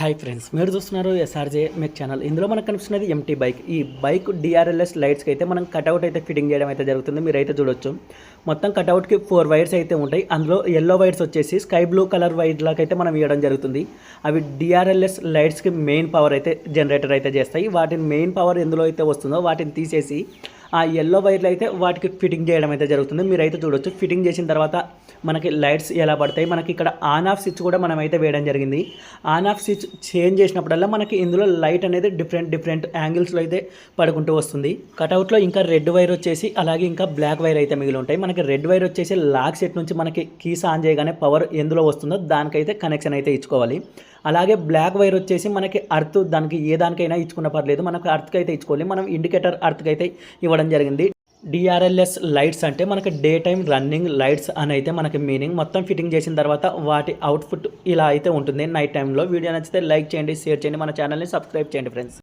Hi friends, మీరు చూస్తున్నారు SRJ మెక్ channel. ఇందులో మనకు కనిపిస్తున్నది ఎంటీ బైక్. ఈ బైక్ డిఆర్ఎల్ఎస్ లైట్స్కి అయితే మనం కట్అవుట్ అయితే ఫిట్టింగ్ చేయడం అయితే జరుగుతుంది. మీరైతే చూడొచ్చు. మొత్తం కట్అవుట్కి 4 వైర్స్ అయితే ఉంటాయి. అందులో ఎల్లో వైర్స్ వచ్చేసి స్కై బ్లూ కలర్ వైర్లకు అయితే మనం ఇవ్వడం జరుగుతుంది. అవి డిఆర్ఎల్ఎస్ లైట్స్కి మెయిన్ పవర్ అయితే జనరేటర్ అయితే చేస్తాయి. వాటిని మెయిన్ పవర్ ఎందులో అయితే వస్తుందో వాటిని తీసేసి ఆ ఎల్లో వైర్లు అయితే వాటికి ఫిట్టింగ్ చేయడం అయితే జరుగుతుంది. మీరైతే చూడొచ్చు. ఫిట్టింగ్ చేసిన తర్వాత మనకి లైట్స్ ఎలా పడతాయి, మనకి ఇక్కడ ఆన్ ఆఫ్ స్విచ్ కూడా మనం అయితే వేయడం జరిగింది. ఆన్ ఆఫ్ స్విచ్ చేంజ్ చేసినప్పుడల్లా మనకి ఇందులో లైట్ అనేది డిఫరెంట్ యాంగిల్స్లో అయితే పడుకుంటూ వస్తుంది. కట్అవుట్లో ఇంకా రెడ్ వైర్ వచ్చేసి అలాగే ఇంకా బ్లాక్ వైర్ అయితే మిగిలి ఉంటాయి. మనకి రెడ్ వైర్ వచ్చేసి లాక్ సెట్ నుంచి మనకి కీస్ ఆన్ చేయగానే పవర్ ఎందులో వస్తుందో దానికైతే కనెక్షన్ అయితే ఇచ్చుకోవాలి. అలాగే బ్లాక్ వైర్ వచ్చేసి మనకి అర్త్, దానికి ఏ దానికైనా ఇచ్చుకున్న పర్లేదు, మనకు అర్త్కి అయితే ఇచ్చుకోవాలి. మనం ఇండికేటర్ అర్త్కి అయితే ఇవ్వడం జరిగింది. డిఆర్ఎల్ఎస్ లైట్స్ అంటే మనకి డే టైం రన్నింగ్ లైట్స్ అని అయితే మనకి మీనింగ్. మొత్తం ఫిట్టింగ్ చేసిన తర్వాత వాటి అవుట్పుట్ ఇలా అయితే ఉంటుంది నైట్ టైంలో. వీడియో నచ్చితే లైక్ చేయండి, షేర్ చేయండి, మన ఛానల్ని సబ్స్క్రైబ్ చేయండి ఫ్రెండ్స్.